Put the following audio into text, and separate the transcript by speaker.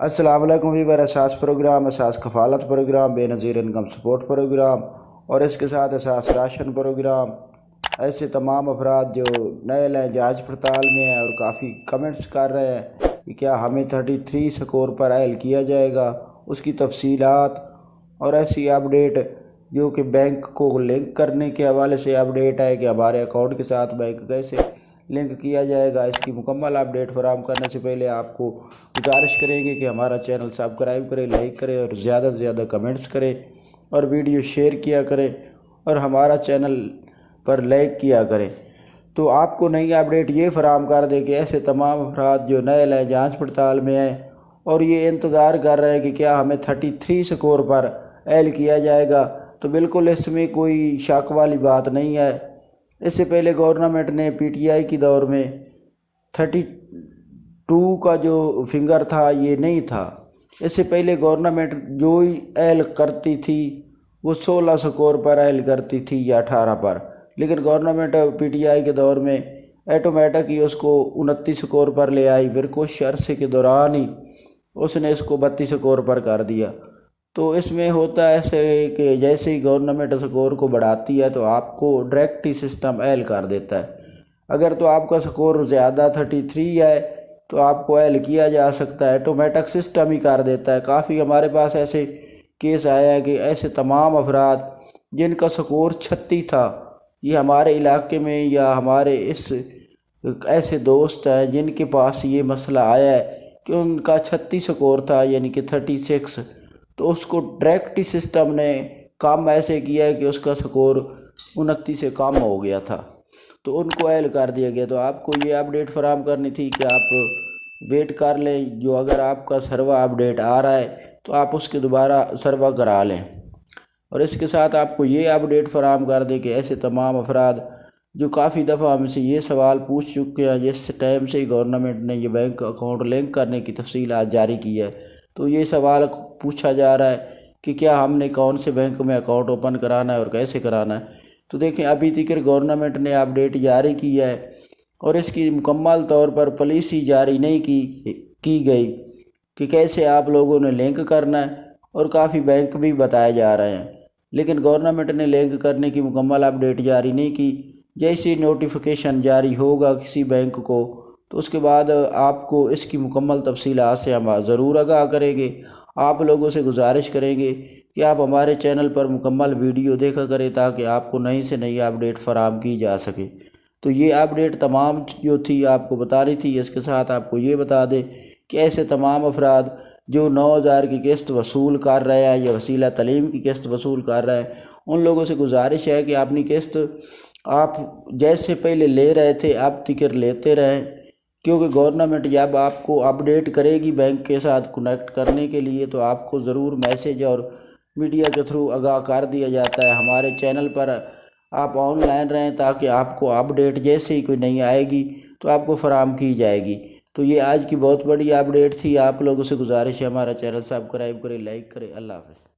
Speaker 1: السلام علیکم ویور، اساس پروگرام، اساس کفالت پروگرام، بے نظیر انکم سپورٹ پروگرام اور اس کے ساتھ اساس راشن پروگرام، ایسے تمام افراد جو نئے نئے جانچ پڑتال میں ہیں اور کافی کمنٹس کر رہے ہیں کہ کیا ہمیں 33 سکور پر اہل کیا جائے گا، اس کی تفصیلات اور ایسی اپڈیٹ جو کہ بینک کو لنک کرنے کے حوالے سے اپڈیٹ ہے کہ ہمارے اکاؤنٹ کے ساتھ بینک کیسے لنک کیا جائے گا، اس کی مکمل اپڈیٹ فراہم کرنے سے پہلے آپ کو گزارش کریں گے کہ ہمارا چینل سبسکرائب کریں، لائک کریں اور زیادہ سے زیادہ کمنٹس کریں اور ویڈیو شیئر کیا کریں اور ہمارا چینل پر لائک کیا کریں تو آپ کو نئی اپڈیٹ یہ فراہم کر دے کہ ایسے تمام افراد جو نئے نئے جانچ پڑتال میں ہیں اور یہ انتظار کر رہے ہیں کہ کیا ہمیں 33 سکور پر اہل کیا جائے گا، تو بالکل اس میں کوئی شک والی بات نہیں ہے۔ اس سے پہلے گورنمنٹ نے پی ٹی آئی کی دور میں 32 کا جو فنگر تھا یہ نہیں تھا۔ اس سے پہلے گورنمنٹ جو ہی اہل کرتی تھی وہ 16 سکور پر اہل کرتی تھی یا 18 پر، لیکن گورنمنٹ پی ٹی آئی کے دور میں ایٹومیٹک ہی اس کو 29 سکور پر لے آئی، پھر کچھ عرصے کے دوران ہی اس نے اس کو 32 سکور پر کر دیا۔ تو اس میں ہوتا ہے ایسے کہ جیسے ہی گورنمنٹ سکور کو بڑھاتی ہے تو آپ کو ڈائریکٹ ہی سسٹم اہل کر دیتا ہے۔ اگر تو آپ کا سکور زیادہ 33 ہے تو آپ کو اہل کیا جا سکتا ہے، ایٹومیٹک سسٹم ہی کر دیتا ہے۔ کافی ہمارے پاس ایسے کیس آیا ہے کہ ایسے تمام افراد جن کا سکور 36 تھا، یہ ہمارے علاقے میں یا ہمارے ایسے دوست ہیں جن کے پاس یہ مسئلہ آیا ہے کہ ان کا 36 سکور تھا یعنی کہ 36، تو اس کو ڈائریکٹ سسٹم نے کام ایسے کیا ہے کہ اس کا سکور 29 سے کم ہو گیا تھا، تو ان کو اہل کر دیا گیا۔ تو آپ کو یہ اپڈیٹ فراہم کرنی تھی کہ آپ ویٹ کر لیں، جو اگر آپ کا سروا اپڈیٹ آ رہا ہے تو آپ اس کے دوبارہ سروا کرا لیں، اور اس کے ساتھ آپ کو یہ اپڈیٹ فراہم کر دیں کہ ایسے تمام افراد جو کافی دفعہ ہم سے یہ سوال پوچھ چکے ہیں، جس ٹائم سے گورنمنٹ نے یہ بینک اکاؤنٹ لنک کرنے کی تفصیلات جاری کی ہے، تو یہ سوال پوچھا جا رہا ہے کہ کیا ہم نے کون سے بینک میں اکاؤنٹ اوپن کرانا ہے اور کیسے کرانا ہے۔ تو دیکھیں، ابھی تک گورنمنٹ نے اپڈیٹ جاری کی ہے اور اس کی مکمل طور پر پالیسی جاری نہیں کی گئی کہ کیسے آپ لوگوں نے لنک کرنا ہے، اور کافی بینک بھی بتائے جا رہے ہیں، لیکن گورنمنٹ نے لنک کرنے کی مکمل اپڈیٹ جاری نہیں کی۔ جیسی نوٹیفیکیشن جاری ہوگا کسی بینک کو تو اس کے بعد آپ کو اس کی مکمل تفصیلات سے ہم ضرور آگاہ کریں گے۔ آپ لوگوں سے گزارش کریں گے کہ آپ ہمارے چینل پر مکمل ویڈیو دیکھا کریں تاکہ آپ کو نئی سے نئی اپڈیٹ فراہم کی جا سکے۔ تو یہ اپڈیٹ تمام جو تھی آپ کو بتانی تھی۔ اس کے ساتھ آپ کو یہ بتا دیں کہ ایسے تمام افراد جو 9000 کی قسط وصول کر رہے ہیں یا وسیلہ تعلیم کی قسط وصول کر رہے ہیں، ان لوگوں سے گزارش ہے کہ اپنی قسط آپ جیسے پہلے لے رہے تھے اب تک لیتے رہیں، کیونکہ گورنمنٹ جب آپ کو اپڈیٹ کرے گی بینک کے ساتھ کنیکٹ کرنے کے لیے تو آپ کو ضرور میسیج اور میڈیا کے تھرو آگاہ کر دیا جاتا ہے۔ ہمارے چینل پر آپ آن لائن رہیں تاکہ آپ کو اپڈیٹ جیسے ہی کوئی نہیں آئے گی تو آپ کو فراہم کی جائے گی۔ تو یہ آج کی بہت بڑی اپڈیٹ تھی۔ آپ لوگوں سے گزارش ہے ہمارا چینل سبسکرائب کریں، لائک کریں۔ اللہ حافظ۔